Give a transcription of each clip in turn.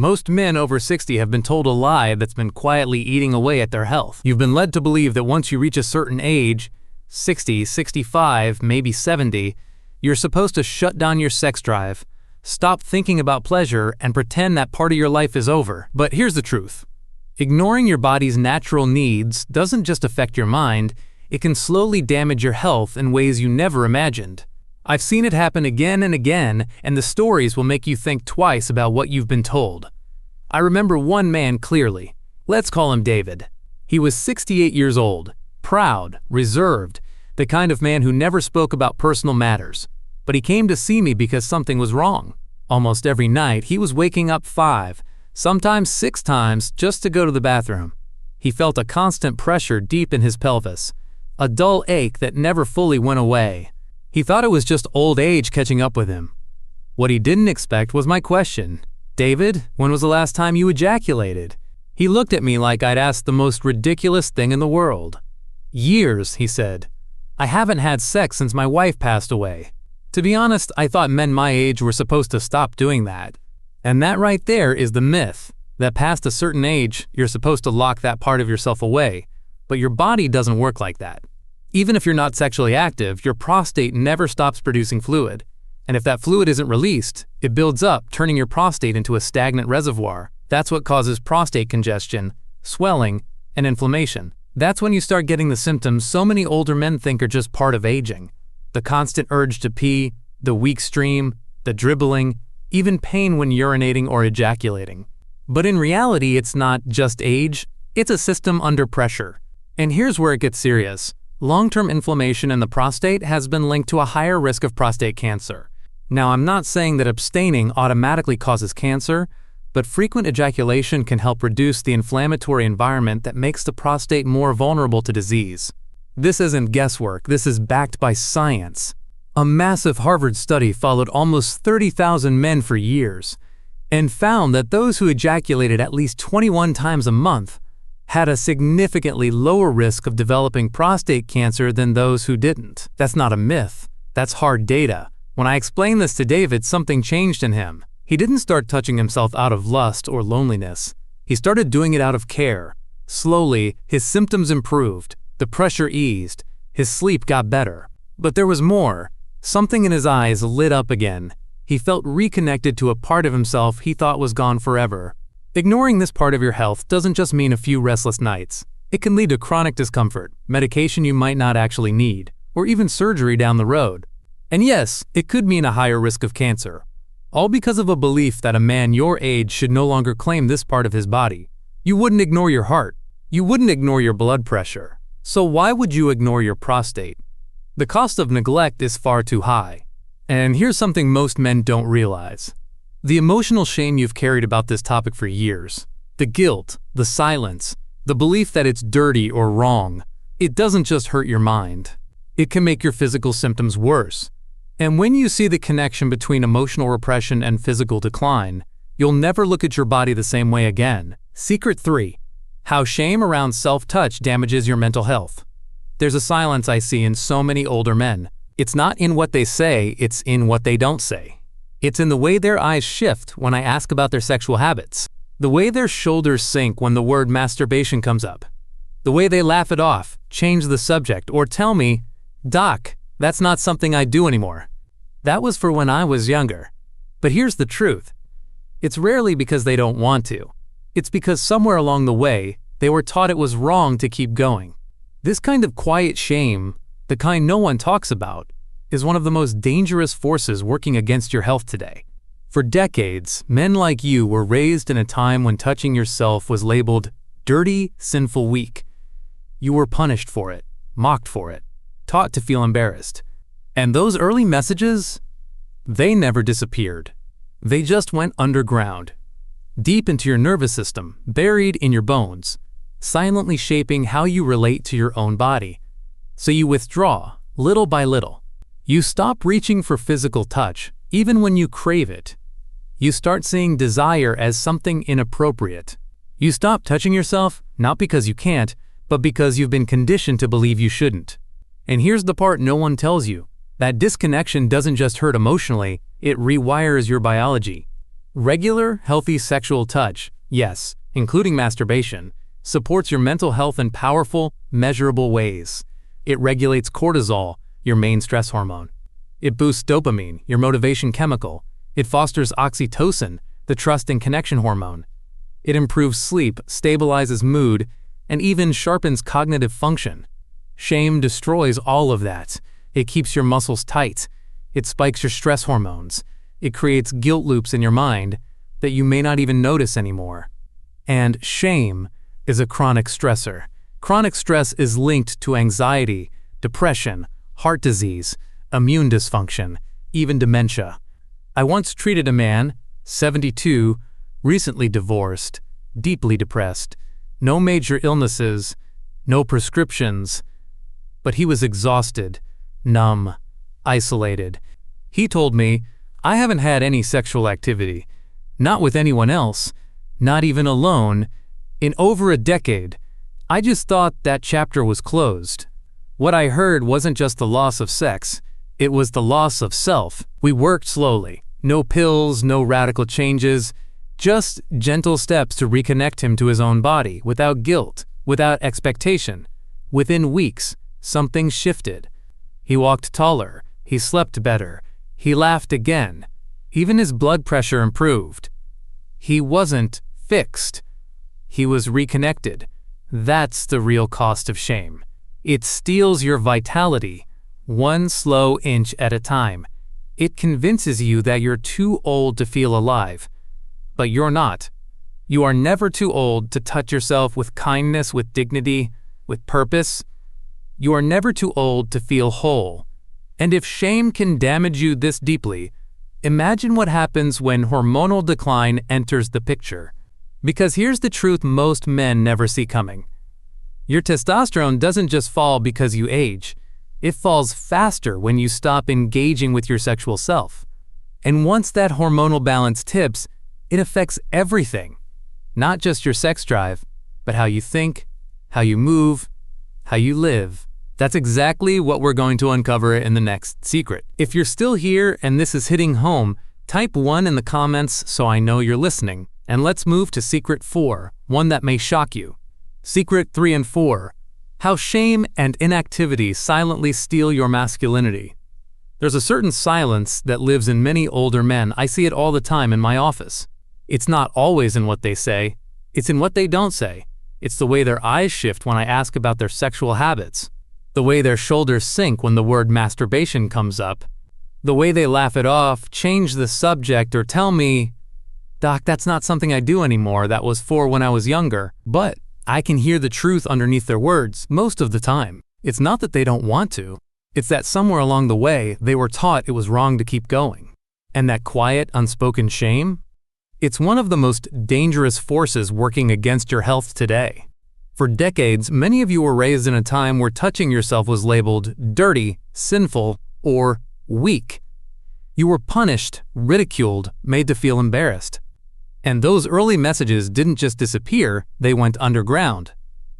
Most men over 60 have been told a lie that's been quietly eating away at their health. You've been led to believe that once you reach a certain age, 60, 65, maybe 70, you're supposed to shut down your sex drive, stop thinking about pleasure, and pretend that part of your life is over. But here's the truth. Ignoring your body's natural needs doesn't just affect your mind, it can slowly damage your health in ways you never imagined. I've seen it happen again and again, and the stories will make you think twice about what you've been told. I remember one man clearly. Let's call him David. He was 68 years old, proud, reserved, the kind of man who never spoke about personal matters. But he came to see me because something was wrong. Almost every night, he was waking up 5, sometimes 6 times just to go to the bathroom. He felt a constant pressure deep in his pelvis, a dull ache that never fully went away. He thought it was just old age catching up with him. What he didn't expect was my question. David, when was the last time you ejaculated? He looked at me like I'd asked the most ridiculous thing in the world. Years, he said. I haven't had sex since my wife passed away. To be honest, I thought men my age were supposed to stop doing that. And that right there is the myth, that past a certain age, you're supposed to lock that part of yourself away. But your body doesn't work like that. Even if you're not sexually active, your prostate never stops producing fluid. And if that fluid isn't released, it builds up, turning your prostate into a stagnant reservoir. That's what causes prostate congestion, swelling, and inflammation. That's when you start getting the symptoms so many older men think are just part of aging. The constant urge to pee, the weak stream, the dribbling, even pain when urinating or ejaculating. But in reality, it's not just age, it's a system under pressure. And here's where it gets serious. Long-term inflammation in the prostate has been linked to a higher risk of prostate cancer. Now, I'm not saying that abstaining automatically causes cancer, but frequent ejaculation can help reduce the inflammatory environment that makes the prostate more vulnerable to disease. This isn't guesswork, this is backed by science. A massive Harvard study followed almost 30,000 men for years and found that those who ejaculated at least 21 times a month had a significantly lower risk of developing prostate cancer than those who didn't. That's not a myth. That's hard data. When I explained this to David, something changed in him. He didn't start touching himself out of lust or loneliness. He started doing it out of care. Slowly, his symptoms improved, the pressure eased, his sleep got better. But there was more. Something in his eyes lit up again. He felt reconnected to a part of himself he thought was gone forever. Ignoring this part of your health doesn't just mean a few restless nights. It can lead to chronic discomfort, medication you might not actually need, or even surgery down the road. And yes, it could mean a higher risk of cancer. All because of a belief that a man your age should no longer claim this part of his body. You wouldn't ignore your heart. You wouldn't ignore your blood pressure. So why would you ignore your prostate? The cost of neglect is far too high. And here's something most men don't realize. The emotional shame you've carried about this topic for years, the guilt, the silence, the belief that it's dirty or wrong, it doesn't just hurt your mind. It can make your physical symptoms worse. And when you see the connection between emotional repression and physical decline, you'll never look at your body the same way again. Secret 3. How shame around self-touch damages your mental health. There's a silence I see in so many older men. It's not in what they say, it's in what they don't say. It's in the way their eyes shift when I ask about their sexual habits. The way their shoulders sink when the word masturbation comes up. The way they laugh it off, change the subject, or tell me, "Doc, that's not something I do anymore. That was for when I was younger." But here's the truth. It's rarely because they don't want to. It's because somewhere along the way, they were taught it was wrong to keep going. This kind of quiet shame, the kind no one talks about, is one of the most dangerous forces working against your health today. For decades, men like you were raised in a time when touching yourself was labeled dirty, sinful, weak. You were punished for it, mocked for it, taught to feel embarrassed. And those early messages, they never disappeared. They just went underground, deep into your nervous system, buried in your bones, silently shaping how you relate to your own body. So you withdraw, little by little. You stop reaching for physical touch, even when you crave it. You start seeing desire as something inappropriate. You stop touching yourself, not because you can't, but because you've been conditioned to believe you shouldn't. And here's the part no one tells you. That disconnection doesn't just hurt emotionally, it rewires your biology. Regular, healthy sexual touch, yes, including masturbation, supports your mental health in powerful, measurable ways. It regulates cortisol, your main stress hormone. It boosts dopamine, your motivation chemical. It fosters oxytocin, the trust and connection hormone. It improves sleep, stabilizes mood, and even sharpens cognitive function. Shame destroys all of that. It keeps your muscles tight. It spikes your stress hormones. It creates guilt loops in your mind that you may not even notice anymore. And shame is a chronic stressor. Chronic stress is linked to anxiety, depression, heart disease, immune dysfunction, even dementia. I once treated a man, 72, recently divorced, deeply depressed, no major illnesses, no prescriptions, but he was exhausted, numb, isolated. He told me, "I haven't had any sexual activity, not with anyone else, not even alone, in over a decade. I just thought that chapter was closed." What I heard wasn't just the loss of sex, it was the loss of self. We worked slowly. No pills, no radical changes, just gentle steps to reconnect him to his own body, without guilt, without expectation. Within weeks, something shifted. He walked taller, he slept better, he laughed again. Even his blood pressure improved. He wasn't fixed. He was reconnected. That's the real cost of shame. It steals your vitality, one slow inch at a time. It convinces you that you're too old to feel alive. But you're not. You are never too old to touch yourself with kindness, with dignity, with purpose. You are never too old to feel whole. And if shame can damage you this deeply, imagine what happens when hormonal decline enters the picture. Because here's the truth most men never see coming. Your testosterone doesn't just fall because you age. It falls faster when you stop engaging with your sexual self. And once that hormonal balance tips, it affects everything. Not just your sex drive, but how you think, how you move, how you live. That's exactly what we're going to uncover in the next secret. If you're still here and this is hitting home, type 1 in the comments so I know you're listening. And let's move to secret 4, one that may shock you. Secret 3 and 4. How shame and inactivity silently steal your masculinity. There's a certain silence that lives in many older men. I see it all the time in my office. It's not always in what they say. It's in what they don't say. It's the way their eyes shift when I ask about their sexual habits. The way their shoulders sink when the word masturbation comes up. The way they laugh it off, change the subject, or tell me, "Doc, that's not something I do anymore. That was for when I was younger." But I can hear the truth underneath their words most of the time. It's not that they don't want to. It's that somewhere along the way, they were taught it was wrong to keep going. And that quiet, unspoken shame? It's one of the most dangerous forces working against your health today. For decades, many of you were raised in a time where touching yourself was labeled dirty, sinful, or weak. You were punished, ridiculed, made to feel embarrassed. And those early messages didn't just disappear, they went underground.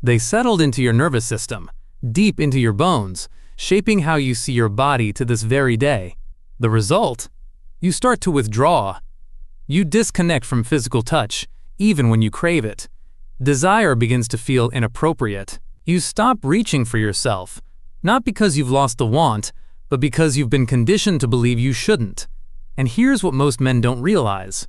They settled into your nervous system, deep into your bones, shaping how you see your body to this very day. The result? You start to withdraw. You disconnect from physical touch, even when you crave it. Desire begins to feel inappropriate. You stop reaching for yourself, not because you've lost the want, but because you've been conditioned to believe you shouldn't. And here's what most men don't realize.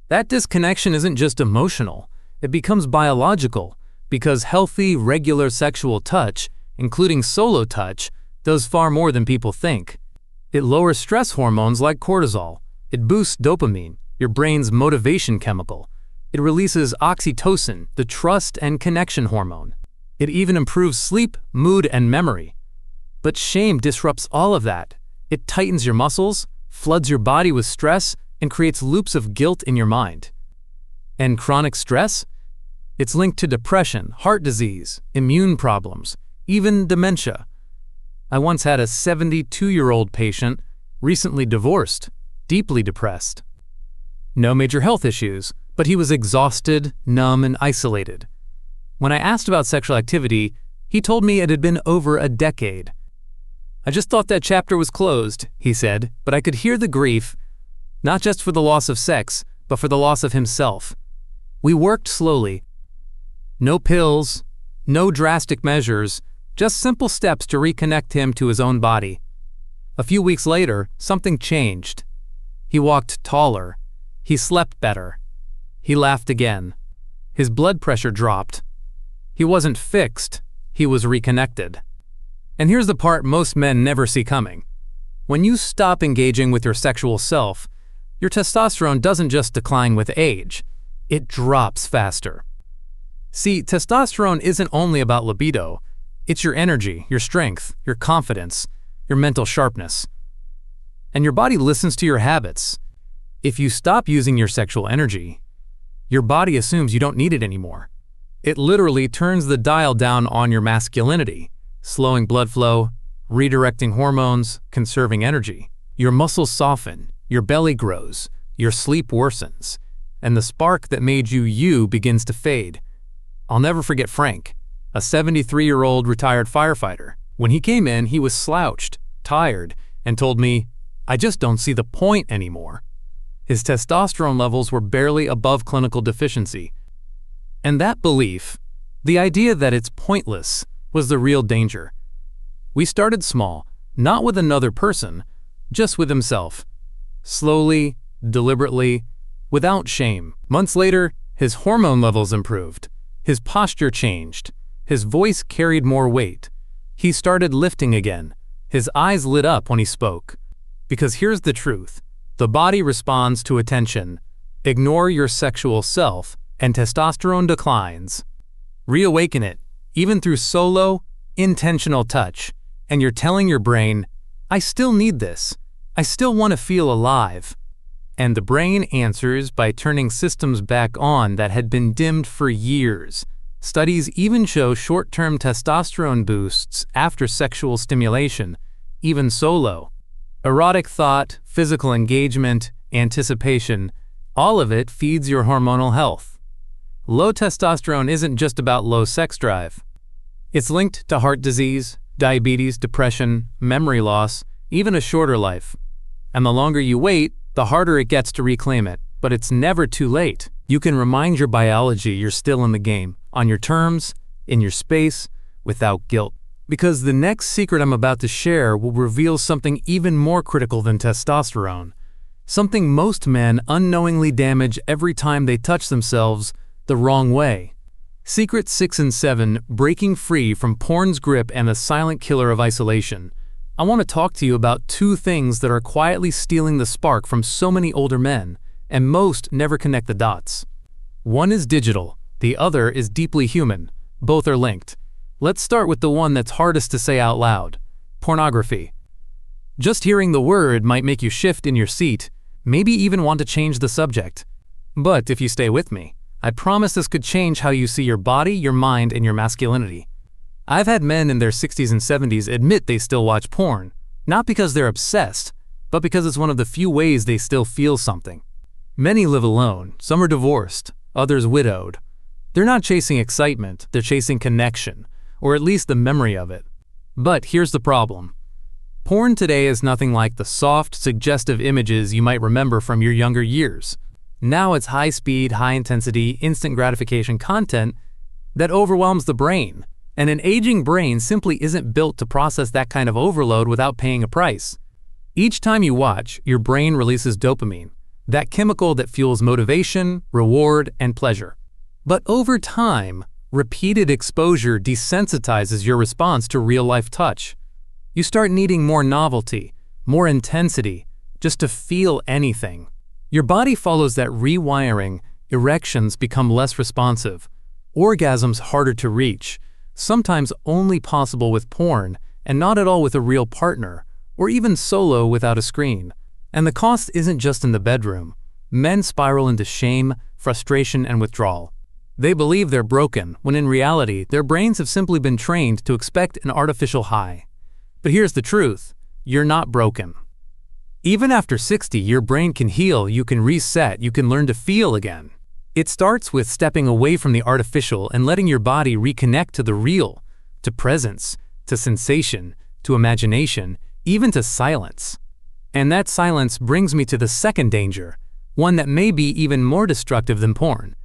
That disconnection isn't just emotional, it becomes biological, because healthy, regular sexual touch, including solo touch, does far more than people think. It lowers stress hormones like cortisol. It boosts dopamine, your brain's motivation chemical. It releases oxytocin, the trust and connection hormone. It even improves sleep, mood, and memory. But shame disrupts all of that. It tightens your muscles, floods your body with stress, and creates loops of guilt in your mind. And chronic stress? It's linked to depression, heart disease, immune problems, even dementia. I once had a 72-year-old patient, recently divorced, deeply depressed. No major health issues, but he was exhausted, numb, and isolated. When I asked about sexual activity, he told me it had been over a decade. "I just thought that chapter was closed," he said, but I could hear the grief, not just for the loss of sex, but for the loss of himself. We worked slowly. No pills, no drastic measures, just simple steps to reconnect him to his own body. A few weeks later, something changed. He walked taller. He slept better. He laughed again. His blood pressure dropped. He wasn't fixed, he was reconnected. And here's the part most men never see coming. When you stop engaging with your sexual self, your testosterone doesn't just decline with age, it drops faster. See, testosterone isn't only about libido, it's your energy, your strength, your confidence, your mental sharpness. And your body listens to your habits. If you stop using your sexual energy, your body assumes you don't need it anymore. It literally turns the dial down on your masculinity, slowing blood flow, redirecting hormones, conserving energy. Your muscles soften, your belly grows, your sleep worsens, and the spark that made you you begins to fade. I'll never forget Frank, a 73-year-old retired firefighter. When he came in, he was slouched, tired, and told me, "I just don't see the point anymore." His testosterone levels were barely above clinical deficiency. And that belief, the idea that it's pointless, was the real danger. We started small, not with another person, just with himself. Slowly, deliberately, without shame. Months later, his hormone levels improved. His posture changed. His voice carried more weight. He started lifting again. His eyes lit up when he spoke. Because here's the truth. The body responds to attention. Ignore your sexual self, and testosterone declines. Reawaken it, even through solo, intentional touch, and you're telling your brain, "I still need this. I still want to feel alive." And the brain answers by turning systems back on that had been dimmed for years. Studies even show short-term testosterone boosts after sexual stimulation, even solo. Erotic thought, physical engagement, anticipation, all of it feeds your hormonal health. Low testosterone isn't just about low sex drive. It's linked to heart disease, diabetes, depression, memory loss, even a shorter life. And the longer you wait, the harder it gets to reclaim it. But it's never too late. You can remind your biology you're still in the game, on your terms, in your space, without guilt. Because the next secret I'm about to share will reveal something even more critical than testosterone. Something most men unknowingly damage every time they touch themselves the wrong way. Secret 6 and 7, breaking free from porn's grip and the silent killer of isolation. I want to talk to you about two things that are quietly stealing the spark from so many older men, and most never connect the dots. One is digital, the other is deeply human. Both are linked. Let's start with the one that's hardest to say out loud: pornography. Just hearing the word might make you shift in your seat, maybe even want to change the subject. But if you stay with me, I promise this could change how you see your body, your mind, and your masculinity. I've had men in their 60s and 70s admit they still watch porn, not because they're obsessed, but because it's one of the few ways they still feel something. Many live alone, some are divorced, others widowed. They're not chasing excitement, they're chasing connection, or at least the memory of it. But here's the problem. Porn today is nothing like the soft, suggestive images you might remember from your younger years. Now it's high-speed, high-intensity, instant gratification content that overwhelms the brain. And an aging brain simply isn't built to process that kind of overload without paying a price. Each time you watch, your brain releases dopamine, that chemical that fuels motivation, reward, and pleasure. But over time, repeated exposure desensitizes your response to real-life touch. You start needing more novelty, more intensity, just to feel anything. Your body follows that rewiring, erections become less responsive, orgasms harder to reach, sometimes only possible with porn and not at all with a real partner, or even solo without a screen. And the cost isn't just in the bedroom. Men spiral into shame, frustration, and withdrawal. They believe they're broken, when in reality, their brains have simply been trained to expect an artificial high. But here's the truth, you're not broken. Even after 60, your brain can heal, you can reset, you can learn to feel again. It starts with stepping away from the artificial and letting your body reconnect to the real, to presence, to sensation, to imagination, even to silence. And that silence brings me to the second danger, One that may be even more destructive than porn.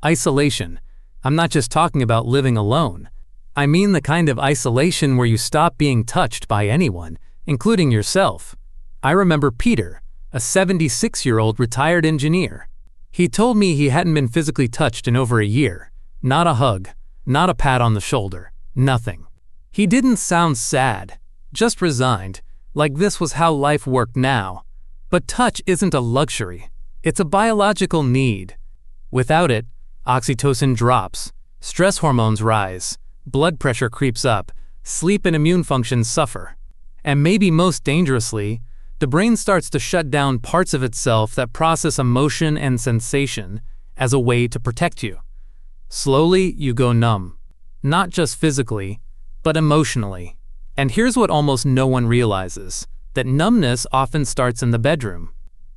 Isolation. I'm not just talking about living alone. I mean the kind of isolation where you stop being touched by anyone, including yourself. I remember Peter, a 76-year-old retired engineer. He told me he hadn't been physically touched in over a year. Not a hug, not a pat on the shoulder, nothing. He didn't sound sad, just resigned, like this was how life worked now. But touch isn't a luxury. It's a biological need. Without it, oxytocin drops, stress hormones rise, blood pressure creeps up, sleep and immune functions suffer. And maybe most dangerously, the brain starts to shut down parts of itself that process emotion and sensation as a way to protect you. Slowly, you go numb. Not just physically, but emotionally. And here's what almost no one realizes, that numbness often starts in the bedroom.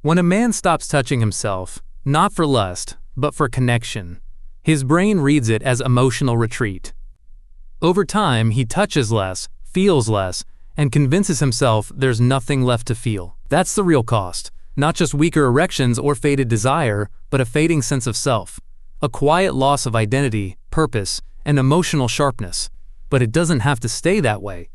When a man stops touching himself, not for lust, but for connection, his brain reads it as emotional retreat. Over time, he touches less, feels less, and convinces himself there's nothing left to feel. That's the real cost. Not just weaker erections or faded desire, but a fading sense of self. A quiet loss of identity, purpose, and emotional sharpness. But it doesn't have to stay that way.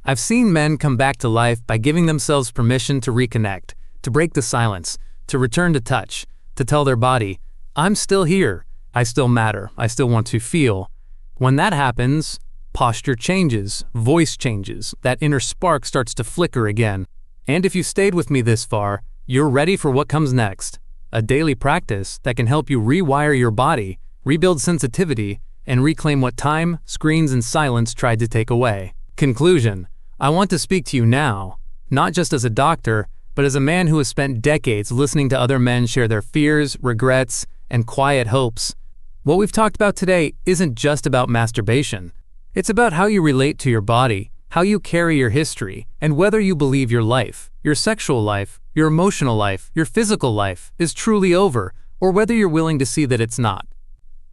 I've seen men come back to life by giving themselves permission to reconnect, to break the silence, to return to touch, to tell their body, I'm still here, I still matter, I still want to feel. When that happens, posture changes, voice changes, that inner spark starts to flicker again. And if you stayed with me this far, you're ready for what comes next. A daily practice that can help you rewire your body, rebuild sensitivity, and reclaim what time, screens, and silence tried to take away. Conclusion. I want to speak to you now, not just as a doctor, but as a man who has spent decades listening to other men share their fears, regrets, and quiet hopes. What we've talked about today isn't just about masturbation. It's about how you relate to your body, how you carry your history, and whether you believe your life, your sexual life, your emotional life, your physical life is truly over, or whether you're willing to see that it's not.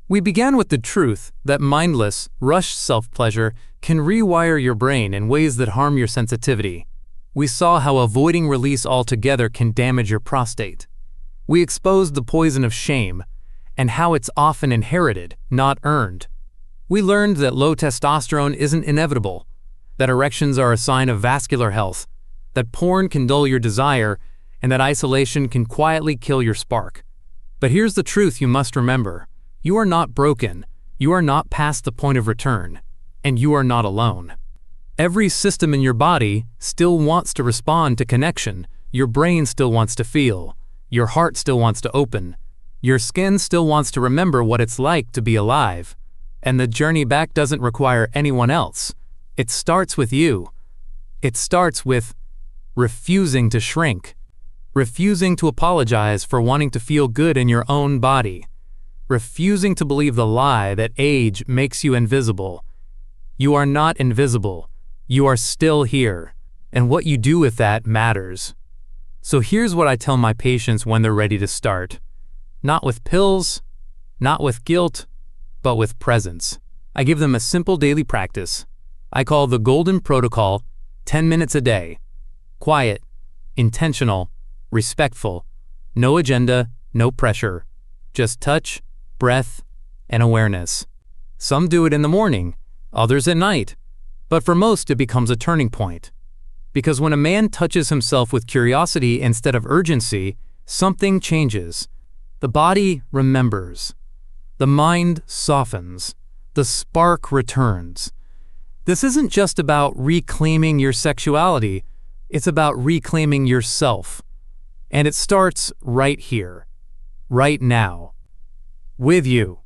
We began with the truth that mindless, rushed self-pleasure can rewire your brain in ways that harm your sensitivity. We saw how avoiding release altogether can damage your prostate. We exposed the poison of shame and how it's often inherited, not earned. We learned that low testosterone isn't inevitable, that erections are a sign of vascular health, that porn can dull your desire, and that isolation can quietly kill your spark. But here's the truth you must remember. You are not broken, you are not past the point of return, and you are not alone. Every system in your body still wants to respond to connection, your brain still wants to feel, your heart still wants to open, your skin still wants to remember what it's like to be alive. And the journey back doesn't require anyone else. It starts with you. It starts with refusing to shrink, refusing to apologize for wanting to feel good in your own body, refusing to believe the lie that age makes you invisible. You are not invisible. You are still here, and what you do with that matters. So here's what I tell my patients when they're ready to start. Not with pills, not with guilt, but with presence. I give them a simple daily practice. I call the Golden Protocol 10 minutes a day. Quiet, intentional, respectful, no agenda, no pressure. Just touch, breath, and awareness. Some do it in the morning, others at night. But for most, it becomes a turning point. Because when a man touches himself with curiosity instead of urgency, something changes. The body remembers. The mind softens. The spark returns. This isn't just about reclaiming your sexuality, it's about reclaiming yourself. And it starts right here, right now, with you.